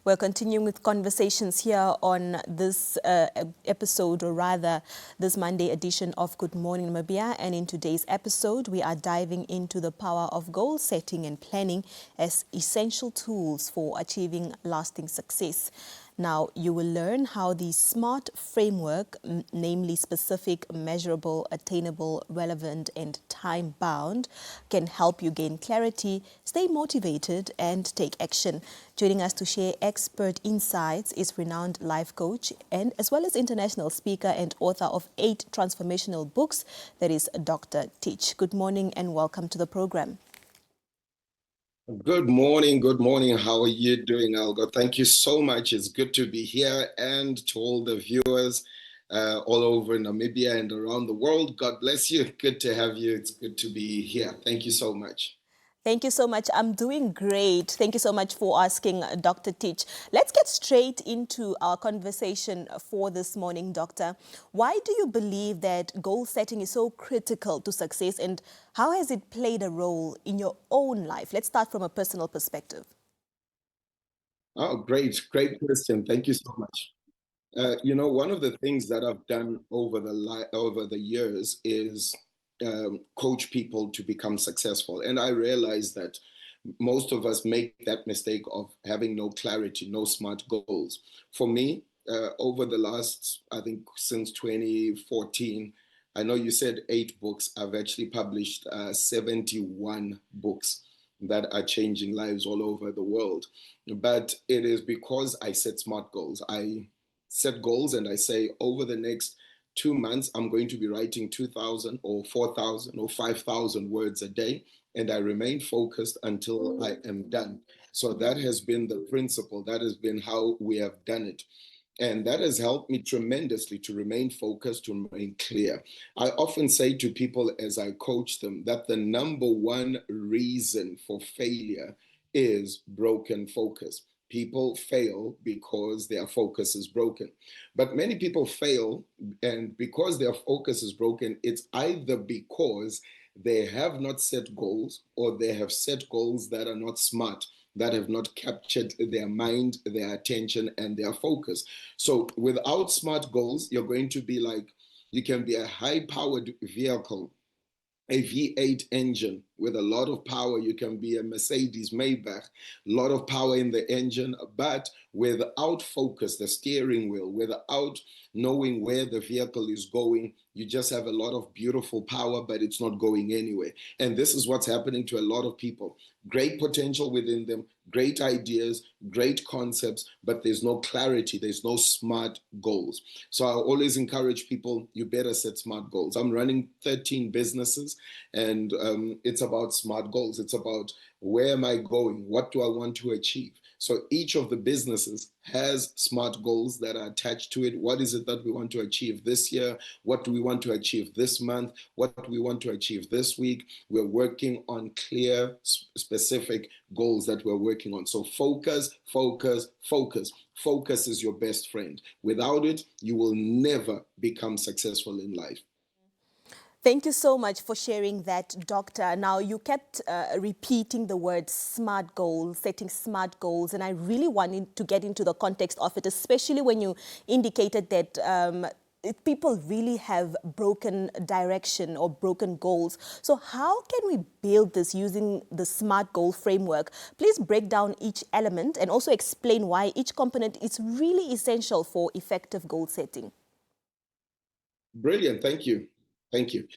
We're continuing with conversations here on this episode, or rather this Monday edition of Good Morning Namibia. And in today's episode, we are diving into the power of goal setting and planning as essential tools for achieving lasting success. Now, you will learn how the SMART framework, namely specific, measurable, attainable, relevant, and time-bound, can help you gain clarity, stay motivated, and take action. Joining us to share expert insights is renowned life coach and as well as international speaker and author of 8 transformational books, that is Dr. Tich. Good morning and welcome to the program. Good morning. Good morning. How are you doing, Algo? Thank you so much. It's good to be here, and to all the viewers all over Namibia and around the world. God bless you. Good to have you. It's good to be here. Thank you so much. Thank you so much. I'm doing great. Thank you so much for asking, Dr. Tich. Let's get straight into our conversation for this morning, Doctor. Why do you believe that goal setting is so critical to success, and how has it played a role in your own life? Let's start from a personal perspective. Oh, great. Great question. Thank you so much. One of the things that I've done over the years is coach people to become successful. And I realize that most of us make that mistake of having no clarity, no SMART goals. For me, over the last, I think since 2014, I know you said 8 books. I've actually published 71 books that are changing lives all over the world. But it is because I set SMART goals. I set goals and I say, over the next 2 months, I'm going to be writing 2,000 or 4,000 or 5,000 words a day, and I remain focused until I am done. So that has been the principle. That has been how we have done it. And that has helped me tremendously to remain focused, to remain clear. I often say to people as I coach them that the number one reason for failure is broken focus. People fail because their focus is broken. But many people fail, and because their focus is broken, it's either because they have not set goals, or they have set goals that are not SMART, that have not captured their mind, their attention, and their focus. So without SMART goals, you're going to be like, you can be a high-powered vehicle, a V8 engine with a lot of power. You can be a Mercedes Maybach, a lot of power in the engine, but without focus, the steering wheel, without knowing where the vehicle is going, you just have a lot of beautiful power, but it's not going anywhere. And this is what's happening to a lot of people. Great potential within them, great ideas, great concepts, but there's no clarity, there's no SMART goals. So I always encourage people, you better set SMART goals. I'm running 13 businesses, and it's about SMART goals. It's about, where am I going? What do I want to achieve? So each of the businesses has SMART goals that are attached to it. What is it that we want to achieve this year? What do we want to achieve this month? What do we want to achieve this week? We're working on clear, specific goals that we're working on. So focus, focus, focus. Focus is your best friend. Without it, you will never become successful in life. Thank you so much for sharing that, Doctor. Now, you kept repeating the word SMART goals, setting SMART goals, and I really wanted to get into the context of it, especially when you indicated that people really have broken direction or broken goals. So how can we build this using the SMART goal framework? Please break down each element and also explain why each component is really essential for effective goal setting. Brilliant. Thank you. Thank you.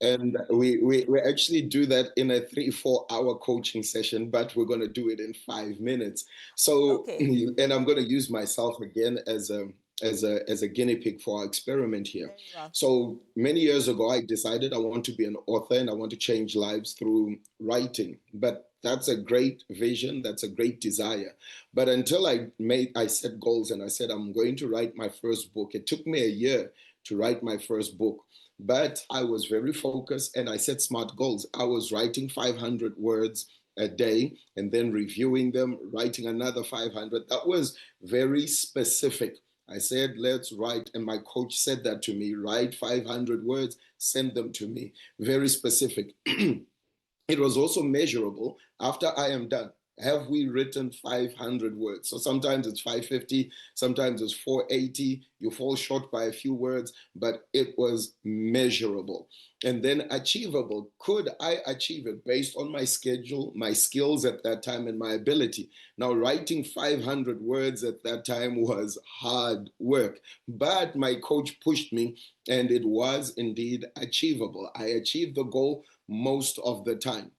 And we actually do that in a 3-4 hour coaching session, but we're going to do it in 5 minutes. So, okay. And I'm going to use myself again as a guinea pig for our experiment here. So many years ago, I decided I want to be an author and I want to change lives through writing. But that's a great vision. That's a great desire. But until I set goals and I said, I'm going to write my first book. It took me a year to write my first book. But I was very focused and I set SMART goals. I was writing 500 words a day and then reviewing them, writing another 500. That was very specific. I said, let's write. And my coach said that to me, write 500 words, send them to me. Very specific. It was also measurable. After I am done, Have we written 500 words? So sometimes it's 550, sometimes it's 480. You fall short by a few words, but it was measurable. And then achievable. Could I achieve it based on my schedule, my skills at that time, and my ability? Now, writing 500 words at that time was hard work, but my coach pushed me, and it was indeed achievable. I achieved the goal most of the time.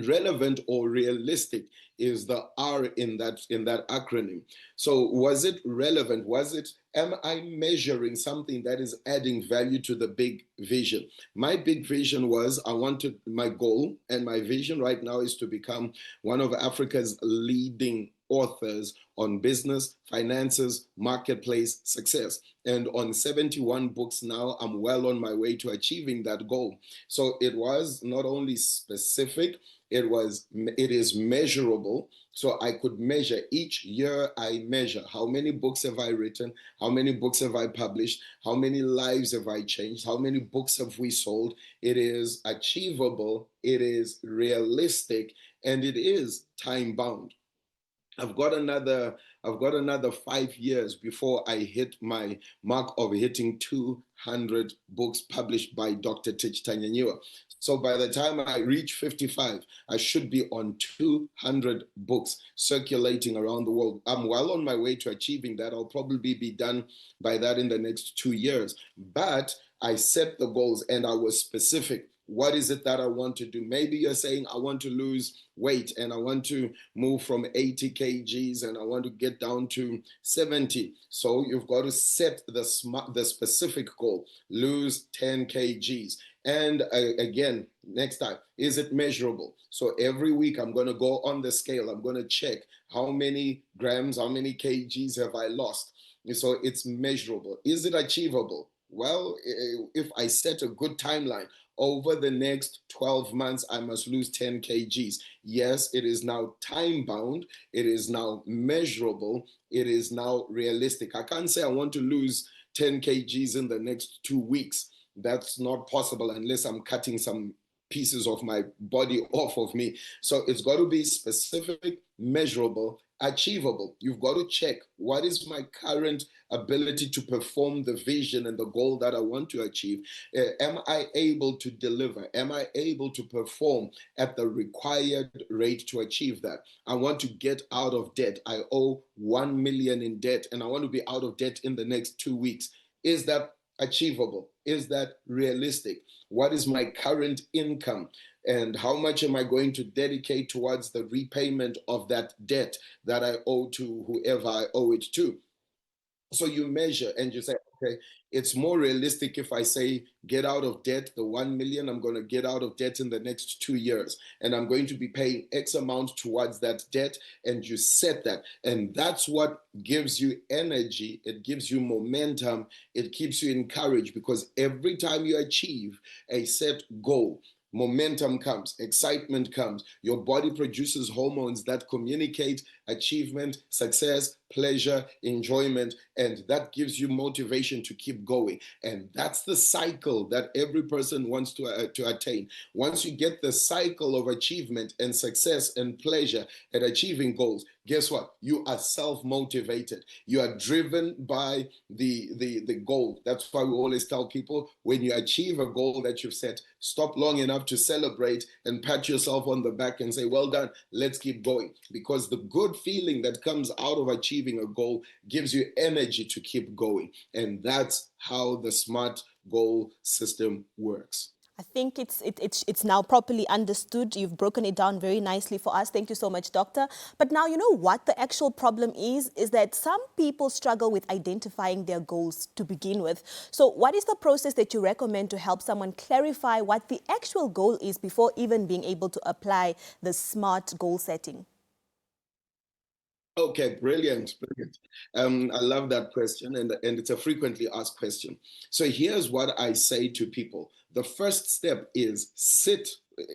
Relevant or realistic is the R in that acronym. So was it relevant? Am I measuring something that is adding value to the big vision? My big vision was, my goal and my vision right now is to become one of Africa's leading authors on business, finances, marketplace success. And on 71 books now, I'm well on my way to achieving that goal. So it was not only specific, it is measurable. So I could measure each year. I measure how many books have I written, how many books have I published, how many lives have I changed, how many books have we sold. It is achievable, it is realistic, and it is time bound. I've got another 5 years before I hit my mark of hitting 200 books published by Dr. Tich. So by the time I reach 55, I should be on 200 books circulating around the world. I'm well on my way to achieving that. I'll probably be done by that in the next 2 years. But I set the goals and I was specific. What is it that I want to do? Maybe you're saying, I want to lose weight and I want to move from 80 kgs and I want to get down to 70. So you've got to set the specific goal, lose 10 kgs. And again, next time, is it measurable? So every week I'm going to go on the scale. I'm going to check how many grams, how many kgs have I lost? So it's measurable. Is it achievable? Well, if I set a good timeline, over the next 12 months, I must lose 10 kgs. Yes, it is now time bound. It is now measurable. It is now realistic. I can't say I want to lose 10 kgs in the next 2 weeks. That's not possible unless I'm cutting some pieces of my body off of me. So it's got to be specific, measurable, achievable. You've got to check, what is my current ability to perform the vision and the goal that I want to achieve? Am I able to deliver? Am I able to perform at the required rate to achieve that? I want to get out of debt. I owe 1 million in debt and I want to be out of debt in the next 2 weeks. Is that achievable? Is that realistic? What is my current income? And how much am I going to dedicate towards the repayment of that debt that I owe to whoever I owe it to? So you measure and you say, okay, it's more realistic if I say get out of debt, the 1 million, I'm going to get out of debt in the next 2 years. And I'm going to be paying X amount towards that debt. And you set that. And that's what gives you energy. It gives you momentum. It keeps you encouraged, because every time you achieve a set goal, momentum comes, excitement comes. Your body produces hormones that communicate achievement, success, pleasure, enjoyment, and that gives you motivation to keep going. And that's the cycle that every person wants to attain. Once you get the cycle of achievement and success and pleasure at achieving goals, guess what? You are self-motivated. You are driven by the goal. That's why we always tell people, when you achieve a goal that you've set, stop long enough to celebrate and pat yourself on the back and say, well done, let's keep going. Because the good feeling that comes out of achieving a goal gives you energy to keep going. And that's how the SMART goal system works. I think it's now properly understood. You've broken it down very nicely for us. Thank you so much, Doctor. But now, you know what the actual problem is that some people struggle with identifying their goals to begin with. So what is the process that you recommend to help someone clarify what the actual goal is before even being able to apply the SMART goal setting? Okay, brilliant. I love that question, and it's a frequently asked question. So here's what I say to people. The first step is sit.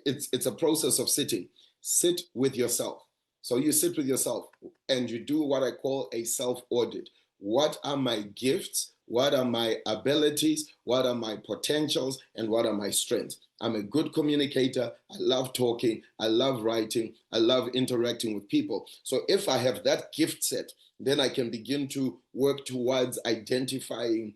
It's a process of sitting. Sit with yourself. So you sit with yourself and you do what I call a self-audit. What are my gifts? what are my abilities, what are my potentials, and what are my strengths. I'm a good communicator. I love talking. I love writing. I love interacting with people. So if I have that gift set, then I can begin to work towards identifying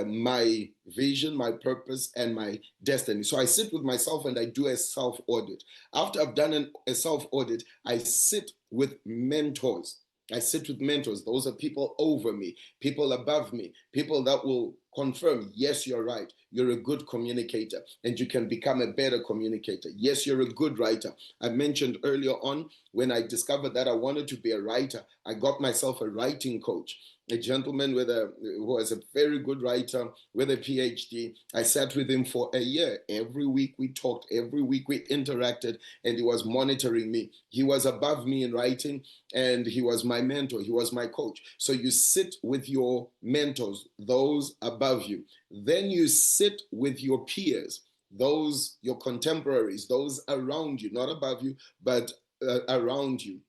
my vision, my purpose, and my destiny. So I sit with myself and I do a self-audit. After I've done a self-audit, I sit with mentors. I sit with mentors. Those are people over me, people above me, people that will confirm, yes, you're right. You're a good communicator and you can become a better communicator. Yes, you're a good writer. I mentioned earlier on when I discovered that I wanted to be a writer, I got myself a writing coach, a gentleman who was a very good writer with a PhD. I sat with him for a year. Every week we talked, every week we interacted, and he was monitoring me. He was above me in writing, and he was my mentor. He was my coach. So you sit with your mentors, those above you. Then you sit with your peers, those, your contemporaries, those around you, not above you, but around you.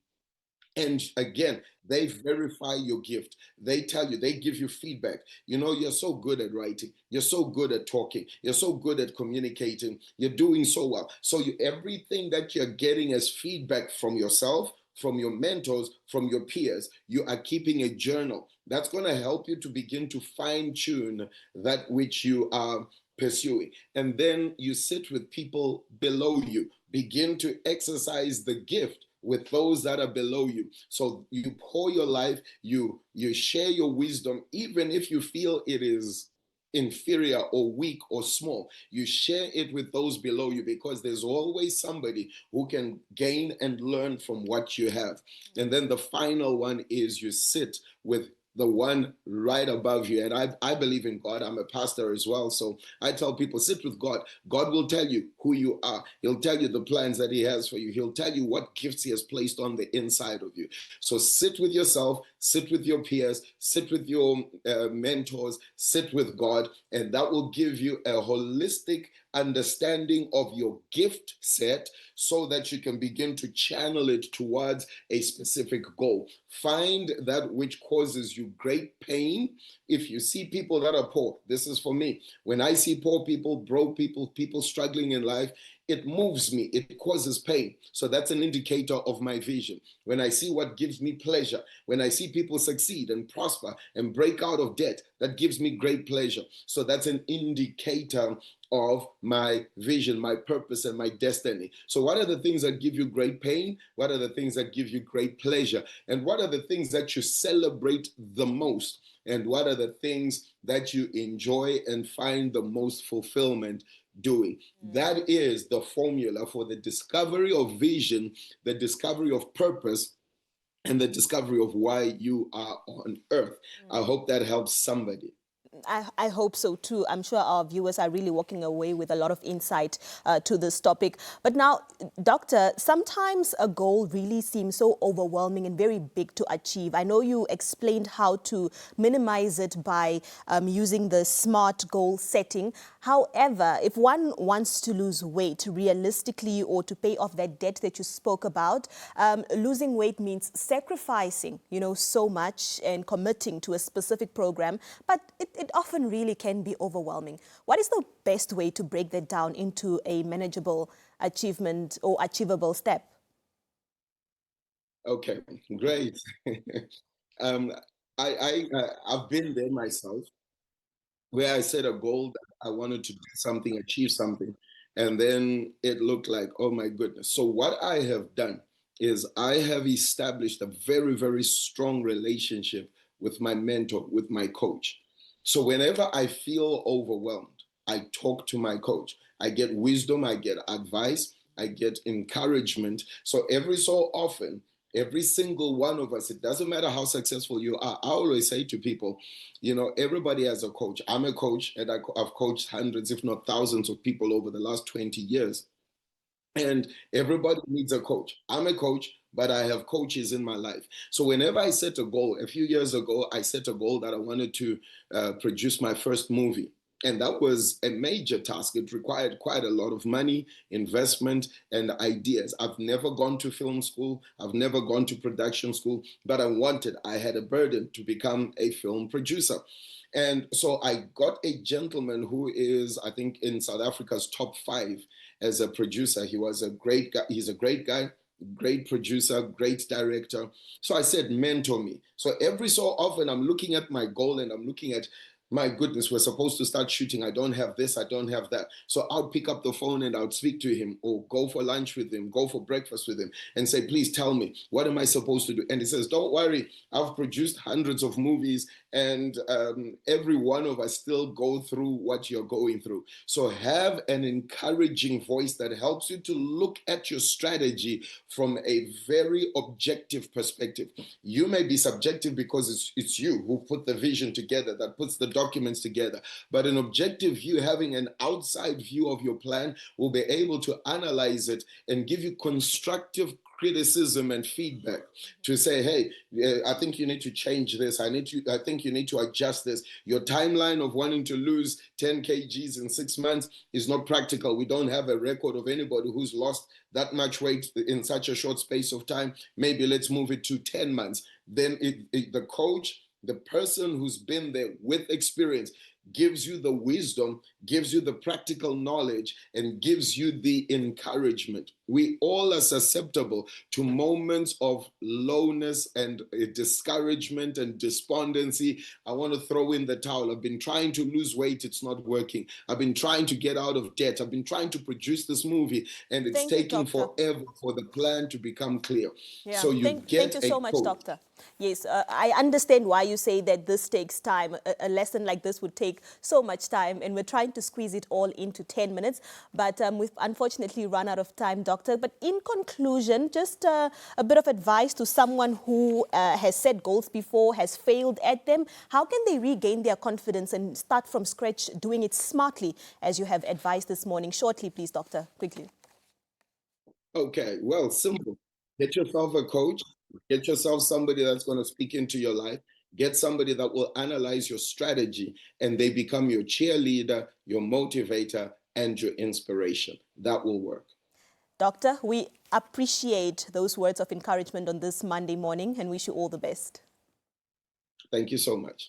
And again, they verify your gift. They tell you, they give you feedback. You know, you're so good at writing. You're so good at talking. You're so good at communicating. You're doing so well. So everything that you're getting as feedback from yourself, from your mentors, from your peers, you are keeping a journal. That's going to help you to begin to fine tune that which you are pursuing. And then you sit with people below you. Begin to exercise the gift with those that are below you. So you pour your life, you share your wisdom, even if you feel it is inferior or weak or small. You share it with those below you because there's always somebody who can gain and learn from what you have. And then the final one is you sit with the one right above you. And I believe in God. I'm a pastor as well. So I tell people, sit with God. God will tell you who you are. He'll tell you the plans that he has for you. He'll tell you what gifts he has placed on the inside of you. So sit with yourself, sit with your peers, sit with your mentors, sit with God, and that will give you a holistic understanding of your gift set so that you can begin to channel it towards a specific goal. Find that which causes you great pain. If you see people that are poor, this is for me. When I see poor people, broke people, people struggling in life, it moves me, it causes pain. So that's an indicator of my vision. When I see what gives me pleasure, when I see people succeed and prosper and break out of debt, that gives me great pleasure. So that's an indicator of my vision, my purpose, and my destiny. So what are the things that give you great pain? What are the things that give you great pleasure? And what are the things that you celebrate the most? And what are the things that you enjoy and find the most fulfillment doing? That is the formula for the discovery of vision, the discovery of purpose, and the discovery of why you are on earth. I hope that helps somebody. I hope so too. I'm sure our viewers are really walking away with a lot of insight to this topic. But now, Doctor, sometimes a goal really seems so overwhelming and very big to achieve. I know you explained how to minimize it by using the SMART goal setting. However, if one wants to lose weight realistically or to pay off that debt that you spoke about, losing weight means sacrificing, so much and committing to a specific program. But it often really can be overwhelming. What is the best way to break that down into a manageable achievement or achievable step? Okay, great. um, I've been there myself, where I set a goal that I wanted to do something, achieve something, and then it looked like, oh my goodness. So what I have done is I have established a very, very strong relationship with my mentor, with my coach. So whenever I feel overwhelmed, I talk to my coach. I get wisdom, I get advice, I get encouragement. So every so often, every single one of us, it doesn't matter how successful you are. I always say to people, everybody has a coach. I'm a coach, and I've coached hundreds, if not thousands of people over the last 20 years. And everybody needs a coach. I'm a coach, but I have coaches in my life. So whenever I set a goal, a few years ago, I set a goal that I wanted to produce my first movie. And that was a major task. It required quite a lot of money, investment, and ideas. I've never gone to film school. I've never gone to production school, but I had a burden to become a film producer. And so I got a gentleman who is, I think, in South Africa's top 5 as a producer. He was a great guy. He's a great guy, great producer, great director. So I said, mentor me. So every so often I'm looking at my goal and I'm looking at, my goodness, we're supposed to start shooting. I don't have this, I don't have that. So I'll pick up the phone and I'll speak to him, or go for lunch with him, go for breakfast with him, and say, please tell me, what am I supposed to do? And he says, don't worry, I've produced hundreds of movies, and every one of us still go through what you're going through. So have an encouraging voice that helps you to look at your strategy from a very objective perspective. You may be subjective because it's you who put the vision together, that puts the documents together. But an objective view, having an outside view of your plan, will be able to analyze it and give you constructive criticism and feedback to say, hey, I think you need to change this. I think you need to adjust this. Your timeline of wanting to lose 10 kgs in 6 months is not practical. We don't have a record of anybody who's lost that much weight in such a short space of time. Maybe let's move it to 10 months. Then the coach, the person who's been there with experience, gives you the wisdom, gives you the practical knowledge, and gives you the encouragement. We all are susceptible to moments of lowness and discouragement and despondency. I want to throw in the towel. I've been trying to lose weight. It's not working. I've been trying to get out of debt. I've been trying to produce this movie, and it's taking forever for the plan to become clear. Yeah. So you Thank you so much, Doctor. Yes, I understand why you say that this takes time. A lesson like this would take so much time, and we're trying to squeeze it all into 10 minutes. But we've unfortunately run out of time, Doctor. But in conclusion, just a bit of advice to someone who has set goals before, has failed at them. How can they regain their confidence and start from scratch, doing it smartly, as you have advised this morning? Shortly, please, Doctor, quickly. Okay, well, simple. Get yourself a coach, get yourself somebody that's going to speak into your life, get somebody that will analyze your strategy, and they become your cheerleader, your motivator, and your inspiration. That will work. Doctor, we appreciate those words of encouragement on this Monday morning and wish you all the best. Thank you so much.